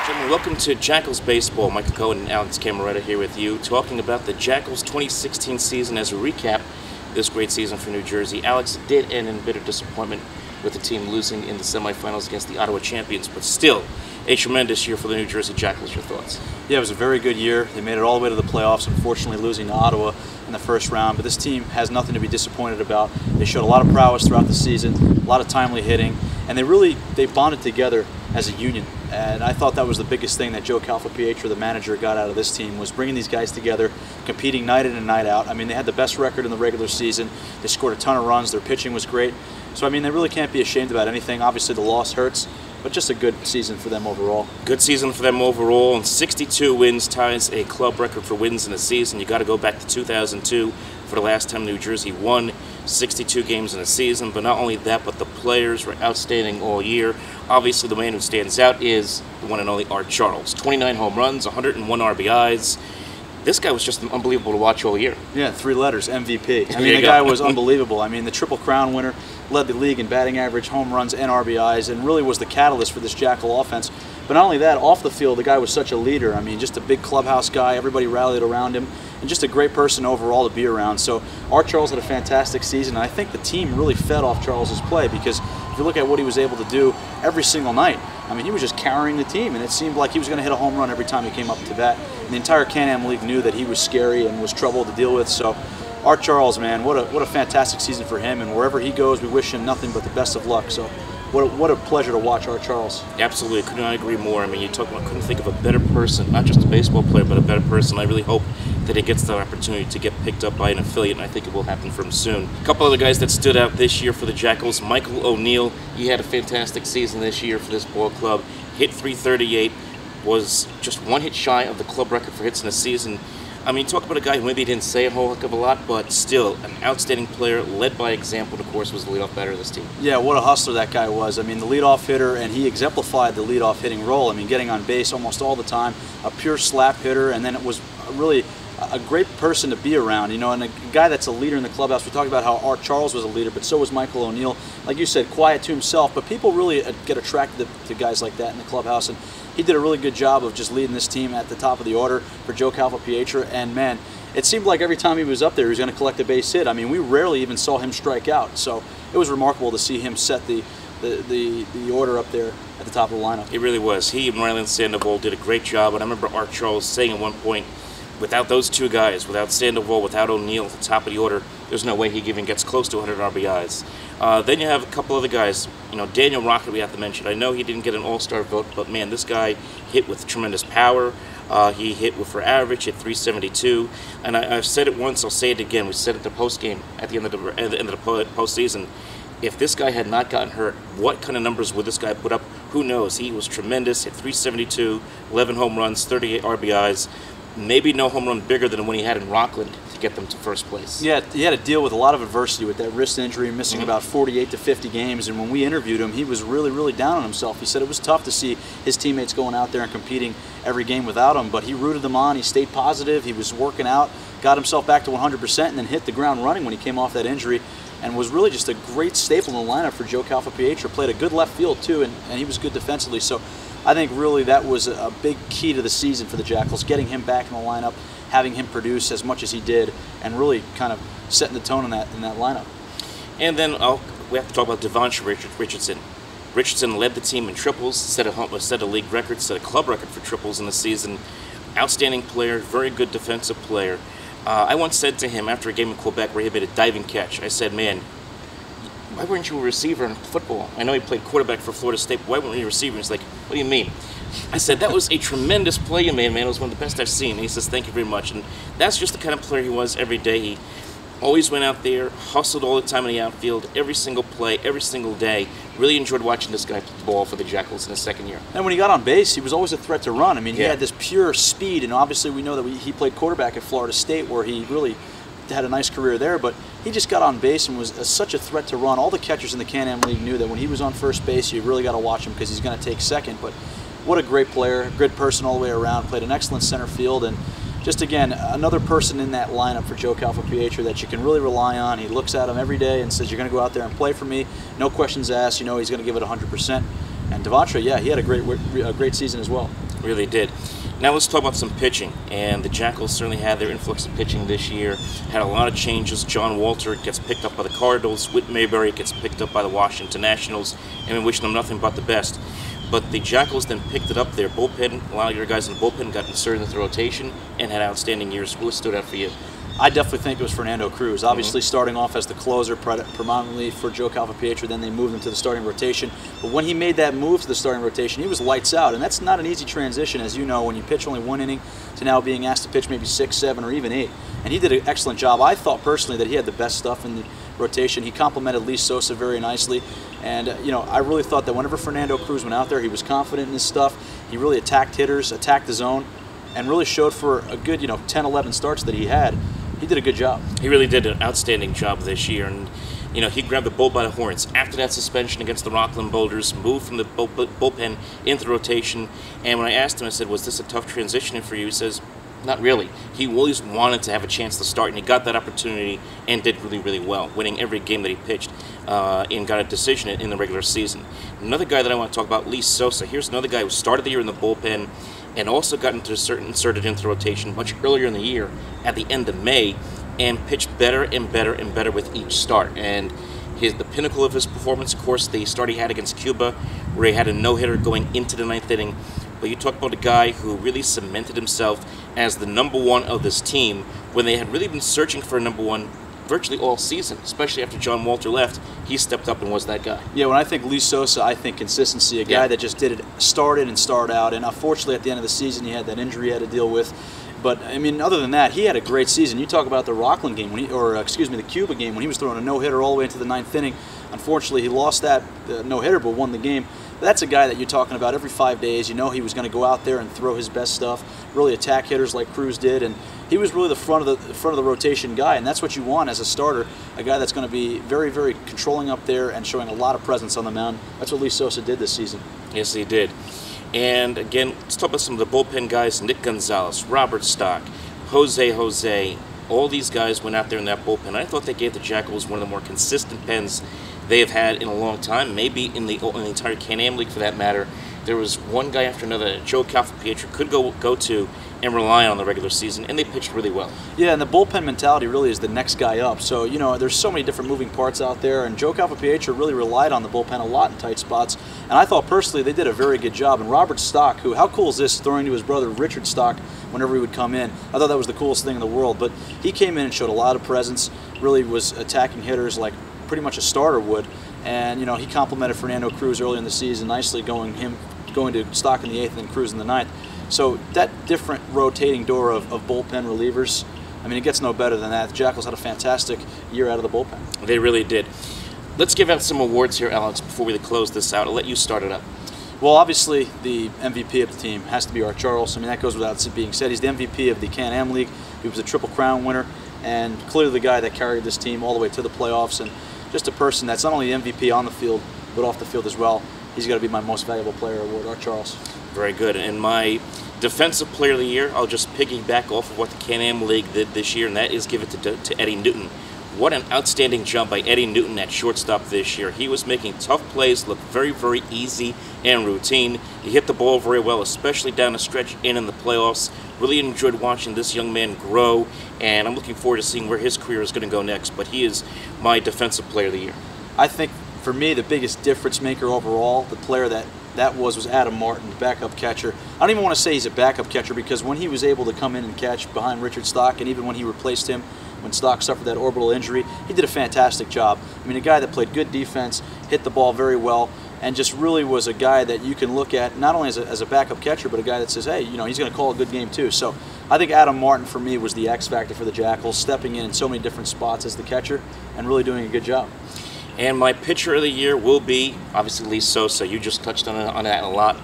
Gentlemen, welcome to Jackals Baseball. Michael Cohen and Alex Cammarata here with you, talking about the Jackals 2016 season as a recap this great season for New Jersey. Alex did end in bitter disappointment with the team losing in the semifinals against the Ottawa champions, but still a tremendous year for the New Jersey Jackals. Your thoughts? Yeah, it was a very good year. They made it all the way to the playoffs, unfortunately losing to Ottawa in the first round, but this team has nothing to be disappointed about. They showed a lot of prowess throughout the season, a lot of timely hitting, and they bonded together as a union. And I thought that was the biggest thing that Joe Calfapietro, the manager, got out of this team, was bringing these guys together, competing night in and night out. I mean, they had the best record in the regular season. They scored a ton of runs. Their pitching was great. So, I mean, they really can't be ashamed about anything. Obviously, the loss hurts, but just a good season for them overall. Good season for them overall, and 62 wins ties a club record for wins in a season. You got to go back to 2002 for the last time New Jersey won 62 games in a season. But not only that, but the players were outstanding all year. Obviously, the man who stands out is the one and only Art Charles. 29 home runs, 101 RBIs. This guy was just unbelievable to watch all year. Yeah, 3 letters, MVP. I mean, the guy was unbelievable. I mean, the Triple Crown winner, led the league in batting average, home runs, and RBIs, and really was the catalyst for this Jackal offense. But not only that, off the field, the guy was such a leader. I mean, just a big clubhouse guy. Everybody rallied around him, and just a great person overall to be around. So Art Charles had a fantastic season, and I think the team really fed off Charles's play, because if you look at what he was able to do every single night, I mean, he was just carrying the team, and it seemed like he was going to hit a home run every time he came up to bat. And the entire Can-Am League knew that he was scary and was trouble to deal with. So Art Charles, man, what a fantastic season for him, and wherever he goes, we wish him nothing but the best of luck. So what a pleasure to watch Art Charles. Absolutely, could not agree more. I mean, you talk about, couldn't think of a better person, not just a baseball player, but a better person. I really hope that he gets that opportunity to get picked up by an affiliate, and I think it will happen for him soon. A couple other guys that stood out this year for the Jackals. Michael O'Neill, he had a fantastic season this year for this ball club. Hit .338, was just one hit shy of the club record for hits in a season. I mean, talk about a guy who maybe didn't say a whole heck of a lot, but still an outstanding player, led by example, and of course was the leadoff batter of this team. Yeah, what a hustler that guy was. I mean, the leadoff hitter, and he exemplified the leadoff hitting role. I mean, getting on base almost all the time, a pure slap hitter, and then it was really a great person to be around, you know, and a guy that's a leader in the clubhouse. We talked about how Art Charles was a leader, but so was Michael O'Neill. Like you said, quiet to himself, but people really get attracted to guys like that in the clubhouse, and he did a really good job of just leading this team at the top of the order for Joe Calfapietro. And man, it seemed like every time he was up there, he was going to collect a base hit. I mean, we rarely even saw him strike out, so it was remarkable to see him set the order up there at the top of the lineup. It really was. He and Ryland Sandoval did a great job, and I remember Art Charles saying at one point, without those two guys, without Sandoval, without O'Neill at the top of the order, there's no way he even gets close to 100 RBIs. Then you have a couple other guys. You know, Daniel Rocket we have to mention. I know he didn't get an all-star vote, but man, this guy hit with tremendous power. He hit with for average, hit .372. And I've said it once, I'll say it again. We said it at the post-game, at the end of the postseason. If this guy had not gotten hurt, what kind of numbers would this guy put up? Who knows? He was tremendous, hit .372, 11 home runs, 38 RBIs. Maybe no home run bigger than the one he had in Rockland to get them to first place. Yeah, he had to deal with a lot of adversity with that wrist injury, missing about 48 to 50 games, and when we interviewed him, he was really, really down on himself. He said it was tough to see his teammates going out there and competing every game without him, but he rooted them on, he stayed positive, he was working out, got himself back to 100%, and then hit the ground running when he came off that injury, and was really just a great staple in the lineup for Joe Calfapietro. Played a good left field, too, and he was good defensively. So I think really that was a big key to the season for the Jackals, getting him back in the lineup, having him produce as much as he did, and really kind of setting the tone in that lineup. And then we have to talk about Devonshire Richardson. Richardson led the team in triples, set a league record, set a club record for triples in the season. Outstanding player, very good defensive player. I once said to him after a game in Quebec where he made a diving catch, I said, man, why weren't you a receiver in football? I know he played quarterback for Florida State, but why weren't you a receiver? He's like, what do you mean? I said, that was a tremendous play you made, man. It was one of the best I've seen. And he says, thank you very much. And that's just the kind of player he was every day. He always went out there, hustled all the time in the outfield, every single play, every single day. Really enjoyed watching this guy play the ball for the Jackals in his second year. And when he got on base, he was always a threat to run. I mean, he had this pure speed, and obviously we know that he played quarterback at Florida State, where he really had a nice career there, but he just got on base and was such a threat to run. All the catchers in the Can-Am League knew that when he was on first base, you really got to watch him because he's going to take second. But what a great player, good person all the way around, played an excellent center field, and just again, another person in that lineup for Joe Calfapietro that you can really rely on. He looks at him every day and says, you're going to go out there and play for me, no questions asked, you know he's going to give it 100%. And Devonshire, yeah, he had a great season as well. Really did. Now let's talk about some pitching. And the Jackals certainly had their influx of pitching this year. Had a lot of changes. John Walter gets picked up by the Cardinals. Whit Mayberry gets picked up by the Washington Nationals. And we wish them nothing but the best. But the Jackals then picked it up. Their bullpen, a lot of your guys in the bullpen got inserted into the rotation and had outstanding years. What stood out for you? I definitely think it was Fernando Cruz. Obviously starting off as the closer predominantly for Joe Calfapietro, then they moved him to the starting rotation. But when he made that move to the starting rotation, he was lights out. And that's not an easy transition, as you know, when you pitch only 1 inning to now being asked to pitch maybe 6, 7, or even 8. And he did an excellent job. I thought personally that he had the best stuff in the rotation. He complemented Lee Sosa very nicely. And, you know, I really thought that whenever Fernando Cruz went out there, he was confident in his stuff. He really attacked hitters, attacked the zone, and really showed for a good, 10, 11 starts that he had. He did a good job. He really did an outstanding job this year, and he grabbed the bull by the horns. After that suspension against the Rockland Boulders, moved from the bullpen into the rotation, and when I asked him, I said, was this a tough transition for you? He says, not really. He always wanted to have a chance to start, and he got that opportunity and did really, really well, winning every game that he pitched and got a decision in the regular season. Another guy that I want to talk about, Lee Sosa. Here's another guy who started the year in the bullpen and also got inserted into the rotation much earlier in the year at the end of May and pitched better and better and better with each start. And the pinnacle of his performance, of course, the start he had against Cuba where he had a no-hitter going into the 9th inning. But you talk about a guy who really cemented himself as the #1 of this team when they had really been searching for a #1 virtually all season, especially after John Walter left. He stepped up and was that guy. Yeah, when I think Lee Sosa, I think consistency. A guy that just did it, start in and start out. And unfortunately, at the end of the season, he had that injury he had to deal with. But, I mean, other than that, he had a great season. You talk about the Rockland game, the Cuba game, when he was throwing a no-hitter all the way into the 9th inning. Unfortunately, he lost that no-hitter but won the game. But that's a guy that you're talking about every 5 days. You know he was going to go out there and throw his best stuff, really attack hitters like Cruz did, and he was really the front of the rotation guy, and that's what you want as a starter, a guy that's going to be very, very controlling up there and showing a lot of presence on the mound. That's what Lee Sosa did this season. Yes, he did. And again, let's talk about some of the bullpen guys. Nick Gonzalez, Robert Stock, Jose. All these guys went out there in that bullpen. I thought they gave the Jackals one of the more consistent pens they have had in a long time, maybe in the entire Can-Am League for that matter. There was one guy after another that Joe Calfapietro could go to and rely on the regular season, and they pitched really well. Yeah, and the bullpen mentality really is the next guy up. So, there's so many different moving parts out there, and Joe Calfapietro really relied on the bullpen a lot in tight spots. And I thought personally they did a very good job. And Robert Stock, how cool is this, throwing to his brother Richard Stock whenever he would come in? I thought that was the coolest thing in the world. But he came in and showed a lot of presence, really was attacking hitters like pretty much a starter would. And, he complimented Fernando Cruz early in the season nicely, going to Stock in the 8th and Cruz in the 9th. So that different rotating door of bullpen relievers, I mean, it gets no better than that. The Jackals had a fantastic year out of the bullpen. They really did. Let's give out some awards here, Alex, before we close this out. I'll let you start it up. Well, obviously, the MVP of the team has to be Art Charles. I mean, that goes without being said. He's the MVP of the Can-Am League. He was a Triple Crown winner, and clearly the guy that carried this team all the way to the playoffs, and just a person that's not only the MVP on the field, but off the field as well. He's got to be my most valuable player award, Art Charles. Very good. And my Defensive Player of the Year, I'll just piggyback off of what the Can-Am League did this year, and that is give it to Eddie Newton. What an outstanding job by Eddie Newton at shortstop this year. He was making tough plays look very, very easy and routine. He hit the ball very well, especially down the stretch and in the playoffs. Really enjoyed watching this young man grow, and I'm looking forward to seeing where his career is going to go next. But he is my Defensive Player of the Year. I think, for me, the biggest difference maker overall, the player that was Adam Martin, the backup catcher. I don't even want to say he's a backup catcher, because when he was able to come in and catch behind Richard Stock, and even when he replaced him when Stock suffered that orbital injury, he did a fantastic job. I mean, a guy that played good defense, hit the ball very well, and just really was a guy that you can look at not only as a backup catcher, but a guy that says, hey, he's going to call a good game too. So I think Adam Martin, for me, was the X factor for the Jackals, stepping in so many different spots as the catcher and really doing a good job. And my Pitcher of the Year will be, obviously, Lee Sosa. You just touched on that a lot.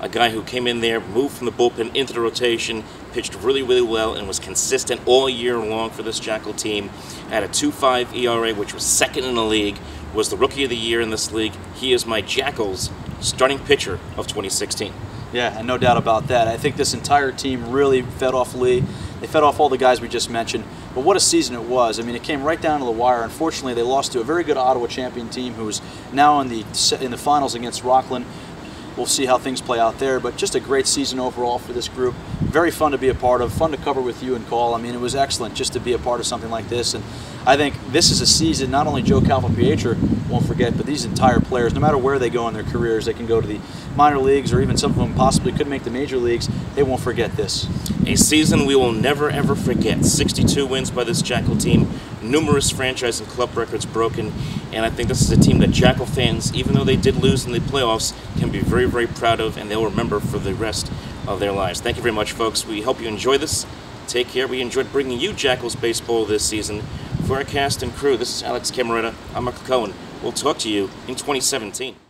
A guy who came in there, moved from the bullpen into the rotation, pitched really, really well, and was consistent all year long for this Jackal team. Had a 2.5 ERA, which was second in the league, was the Rookie of the Year in this league. He is my Jackals starting pitcher of 2016. Yeah, and no doubt about that. I think this entire team really fed off Lee. They fed off all the guys we just mentioned. But what a season it was. I mean, it came right down to the wire. Unfortunately, they lost to a very good Ottawa champion team who is now in the finals against Rockland. we'll see how things play out there. But just a great season overall for this group. Very fun to be a part of, fun to cover with you and Call. I mean, it was excellent just to be a part of something like this. And I think this is a season not only Joe Calvo-Pietra won't forget, but these entire players, no matter where they go in their careers, they can go to the minor leagues or even some of them possibly could make the major leagues, they won't forget this. A season we will never ever forget. 62 wins by this Jackal team, numerous franchise and club records broken, and I think this is a team that Jackal fans, even though they did lose in the playoffs, can be very, very proud of, and they'll remember for the rest of their lives. Thank you very much, folks. We hope you enjoy this. Take care. We enjoyed bringing you Jackals baseball this season. For our cast and crew, this is Alex Cammarata. I'm Michael Cohen. We'll talk to you in 2017.